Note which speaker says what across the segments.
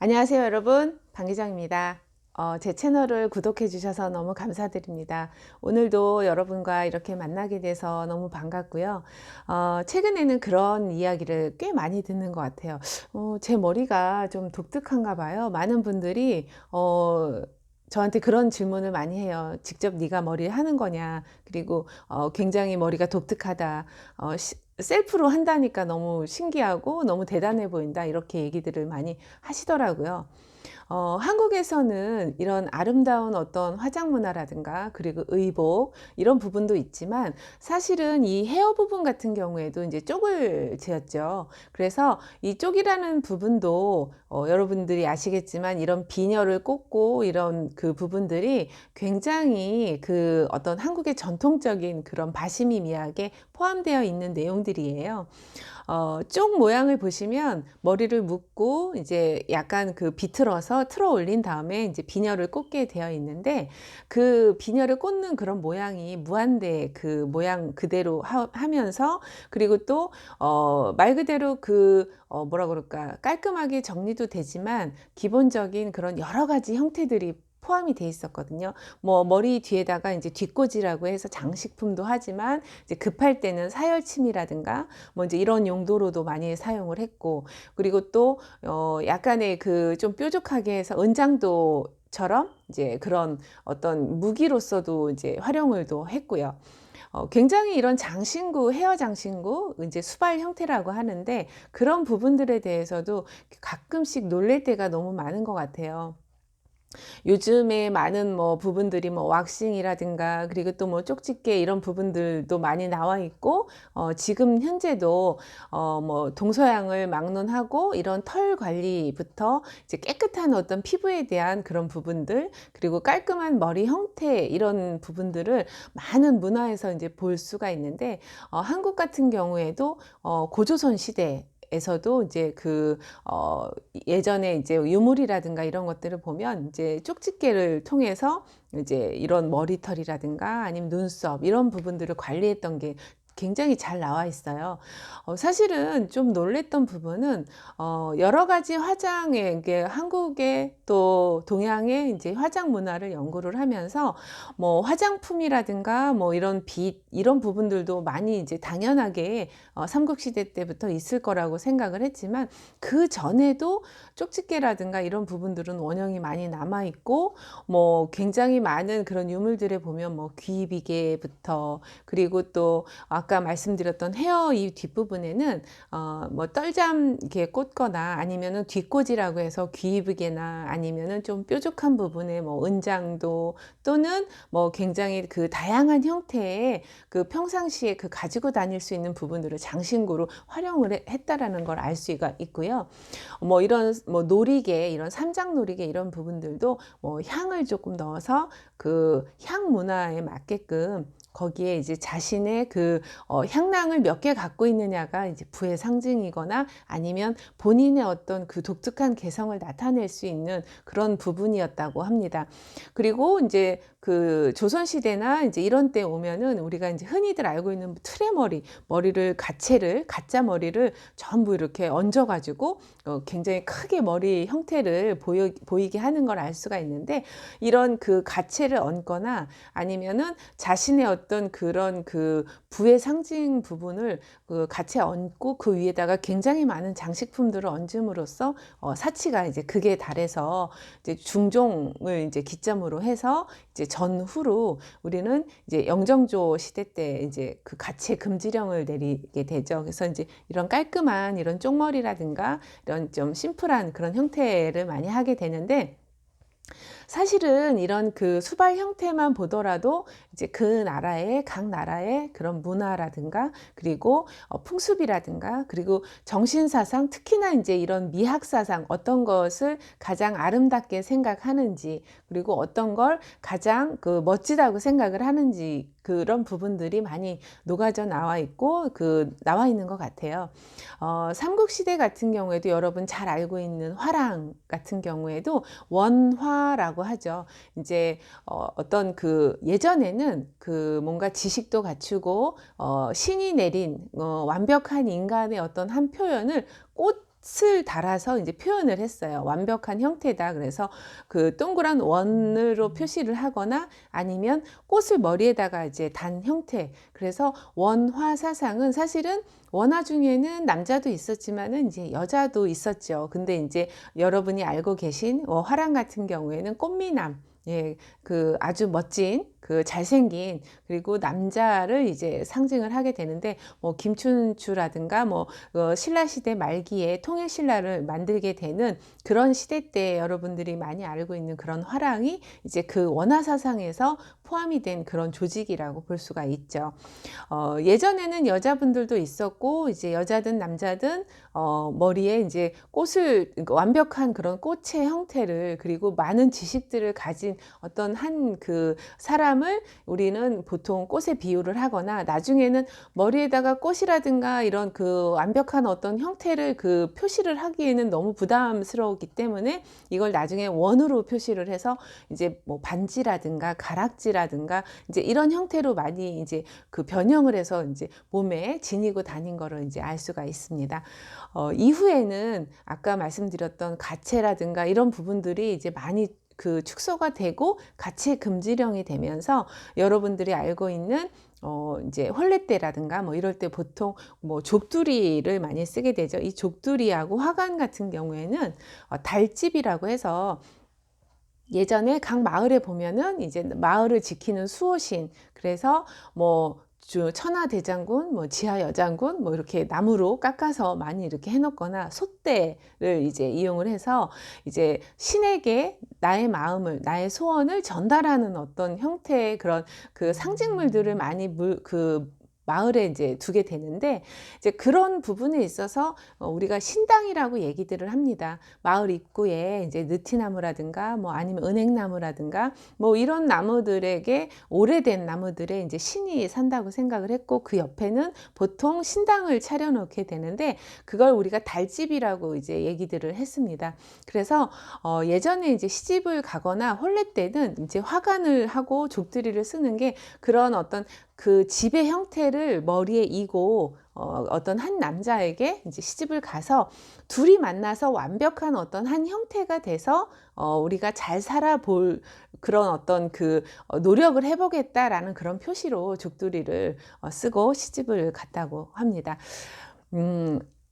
Speaker 1: 안녕하세요, 여러분. 방 기장입니다. 제 채널을 구독해 주셔서 너무 감사드립니다. 오늘도 여러분과 이렇게 만나게 돼서 너무 반갑고요. 최근에는 그런 이야기를 꽤 많이 듣는 것 같아요. 제 머리가 좀 독특한가 봐요. 많은 분들이 저한테 그런 질문을 많이 해요. 직접 네가 머리를 하는 거냐? 그리고 굉장히 머리가 독특하다. 셀프로 한다니까 너무 신기하고 너무 대단해 보인다. 이렇게 얘기들을 많이 하시더라고요. 한국에서는 이런 아름다운 어떤 화장 문화라든가 그리고 의복 이런 부분도 있지만 사실은 이 헤어 부분 같은 경우에도 이제 쪽을 지었죠. 그래서 이 쪽이라는 부분도 여러분들이 아시겠지만 이런 비녀를 꽂고 이런 그 부분들이 굉장히 그 어떤 한국의 전통적인 그런 바시미 미학에 포함되어 있는 내용들이에요. 쪽 모양을 보시면 머리를 묶고 이제 약간 그 비틀어서 틀어 올린 다음에 이제 비녀를 꽂게 되어 있는데 그 비녀를 꽂는 그런 모양이 무한대 그 모양 그대로 하면서 그리고 또 말 그대로 그 뭐라 그럴까 깔끔하게 정리도 되지만 기본적인 그런 여러 가지 형태들이 포함이 돼 있었거든요. 뭐 머리 뒤에다가 이제 뒷꽂이라고 해서 장식품도 하지만 이제 급할 때는 사열침이라든가 뭐 이제 이런 용도로도 많이 사용을 했고 그리고 또 약간의 그 좀 뾰족하게 해서 은장도처럼 이제 그런 어떤 무기로서도 이제 활용을 또 했고요. 굉장히 이런 장신구, 헤어 장신구, 이제 수발 형태라고 하는데 그런 부분들에 대해서도 가끔씩 놀랄 때가 너무 많은 것 같아요. 요즘에 많은 뭐 부분들이 뭐 왁싱이라든가 그리고 또 뭐 쪽집게 이런 부분들도 많이 나와 있고 지금 현재도 뭐 동서양을 막론하고 이런 털 관리부터 이제 깨끗한 어떤 피부에 대한 그런 부분들 그리고 깔끔한 머리 형태 이런 부분들을 많은 문화에서 이제 볼 수가 있는데 한국 같은 경우에도 고조선 시대 에서도 이제 예전에 이제 유물이라든가 이런 것들을 보면 이제 쪽집게를 통해서 이제 이런 머리털이라든가 아니면 눈썹 이런 부분들을 관리했던 게 굉장히 잘 나와 있어요. 사실은 좀 놀랬던 부분은 여러 가지 화장의 이게 한국의 또 동양의 이제 화장 문화를 연구를 하면서 뭐 화장품이라든가 뭐 이런 빛 이런 부분들도 많이 이제 당연하게 삼국시대 때부터 있을 거라고 생각을 했지만 그 전에도 쪽집게라든가 이런 부분들은 원형이 많이 남아 있고 뭐 굉장히 많은 그런 유물들에 보면 뭐 귀비개부터 그리고 또 아까 말씀드렸던 헤어 이 뒷부분에는 뭐 떨잠 이렇게 꽂거나 아니면은 뒷꽂이라고 해서 귀비개나 아니면은 좀 뾰족한 부분에 뭐 은장도 또는 뭐 굉장히 그 다양한 형태의 그 평상시에 그 가지고 다닐 수 있는 부분들을 장신구로 활용을 했다라는 걸 알 수가 있고요. 뭐 이런 뭐 놀이개 이런 삼장 놀이개 이런 부분들도 뭐 향을 조금 넣어서 그 향 문화에 맞게끔 거기에 이제 자신의 그 향낭을 몇 개 갖고 있느냐가 이제 부의 상징이거나 아니면 본인의 어떤 그 독특한 개성을 나타낼 수 있는 그런 부분이었다고 합니다. 그리고 이제 그 조선시대나 이제 이런 때 오면은 우리가 이제 흔히들 알고 있는 틀의 머리를 가짜 머리를 전부 이렇게 얹어 가지고 굉장히 크게 머리 형태를 보이게 하는 걸 알 수가 있는데 이런 그 가채를 얹거나 아니면은 자신의 어떤 그런 그 부의 상징 부분을 그 가채 얹고 그 위에다가 굉장히 많은 장식품들을 얹음으로써 사치가 이제 극에 달해서 이제 중종을 이제 기점으로 해서 이제 전후로 우리는 이제 영정조 시대 때 이제 그 가채 금지령을 내리게 되죠. 그래서 이제 이런 깔끔한 이런 쪽머리라든가 이런 좀 심플한 그런 형태를 많이 하게 되는데 사실은 이런 그 수발 형태만 보더라도 이제 그 나라의 각 나라의 그런 문화라든가 그리고 풍습이라든가 그리고 정신사상 특히나 이제 이런 미학사상 어떤 것을 가장 아름답게 생각하는지 그리고 어떤 걸 가장 그 멋지다고 생각을 하는지 그런 부분들이 많이 녹아져 나와 있고 나와 있는 것 같아요. 삼국시대 같은 경우에도 여러분 잘 알고 있는 화랑 같은 경우에도 원화라고 하죠. 이제 어떤 그 예전에는 그 뭔가 지식도 갖추고 신이 내린 완벽한 인간의 어떤 한 표현을 꽃 꽃을 달아서 이제 표현을 했어요. 완벽한 형태다. 그래서 그 동그란 원으로 표시를 하거나 아니면 꽃을 머리에다가 이제 단 형태. 그래서 원화 사상은 사실은 원화 중에는 남자도 있었지만은 이제 여자도 있었죠. 근데 이제 여러분이 알고 계신 화랑 같은 경우에는 꽃미남, 예, 그 아주 멋진 그 잘생긴 그리고 남자를 이제 상징을 하게 되는데 뭐 김춘추라든가 뭐 신라 시대 말기에 통일 신라를 만들게 되는 그런 시대 때 여러분들이 많이 알고 있는 그런 화랑이 이제 그 원화 사상에서 포함이 된 그런 조직이라고 볼 수가 있죠. 예전에는 여자분들도 있었고 이제 여자든 남자든 머리에 이제 꽃을 완벽한 그런 꽃의 형태를 그리고 많은 지식들을 가진 어떤 한 그 사람을 우리는 보통 꽃에 비유를 하거나 나중에는 머리에다가 꽃이라든가 이런 그 완벽한 어떤 형태를 그 표시를 하기에는 너무 부담스러웠기 때문에 이걸 나중에 원으로 표시를 해서 이제 뭐 반지라든가 가락지라든가 이제 이런 형태로 많이 이제 그 변형을 해서 이제 몸에 지니고 다닌 거를 이제 알 수가 있습니다. 이후에는 아까 말씀드렸던 가채라든가 이런 부분들이 이제 많이 그 축소가 되고 가채 금지령이 되면서 여러분들이 알고 있는 이제 혼례때라든가 뭐 이럴 때 보통 뭐 족두리를 많이 쓰게 되죠. 이 족두리하고 화관 같은 경우에는 달집이라고 해서 예전에 각 마을에 보면은 이제 마을을 지키는 수호신, 그래서 뭐 천하대장군, 뭐 지하여장군, 뭐 이렇게 나무로 깎아서 많이 이렇게 해놓거나 솥대를 이제 이용을 해서 이제 신에게 나의 마음을, 나의 소원을 전달하는 어떤 형태의 그런 그 상징물들을 많이 마을에 이제 두게 되는데 이제 그런 부분에 있어서 우리가 신당이라고 얘기들을 합니다. 마을 입구에 이제 느티나무라든가 뭐 아니면 은행나무라든가 뭐 이런 나무들에게 오래된 나무들에 이제 신이 산다고 생각을 했고 그 옆에는 보통 신당을 차려놓게 되는데 그걸 우리가 달집이라고 이제 얘기들을 했습니다. 그래서 예전에 이제 시집을 가거나 혼례 때는 이제 화관을 하고 족두리를 쓰는 게 그런 어떤 그 집의 형태를 머리에 이고 어떤 한 남자에게 이제 시집을 가서 둘이 만나서 완벽한 어떤 한 형태가 돼서 우리가 잘 살아볼 그런 어떤 그 노력을 해보겠다라는 그런 표시로 족두리를 쓰고 시집을 갔다고 합니다.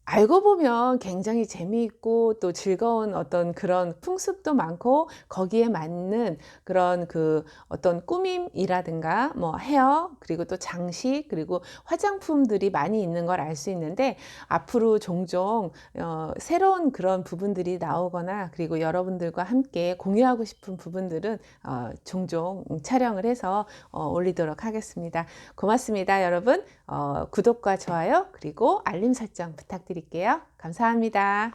Speaker 1: 알고 보면 굉장히 재미있고 또 즐거운 어떤 그런 풍습도 많고 거기에 맞는 그런 그 어떤 꾸밈이라든가 뭐 헤어 그리고 또 장식 그리고 화장품들이 많이 있는 걸 알 수 있는데 앞으로 종종 새로운 그런 부분들이 나오거나 그리고 여러분들과 함께 공유하고 싶은 부분들은 종종 촬영을 해서 올리도록 하겠습니다. 고맙습니다, 여러분. 구독과 좋아요 그리고 알림 설정 부탁드립니다. 감사합니다.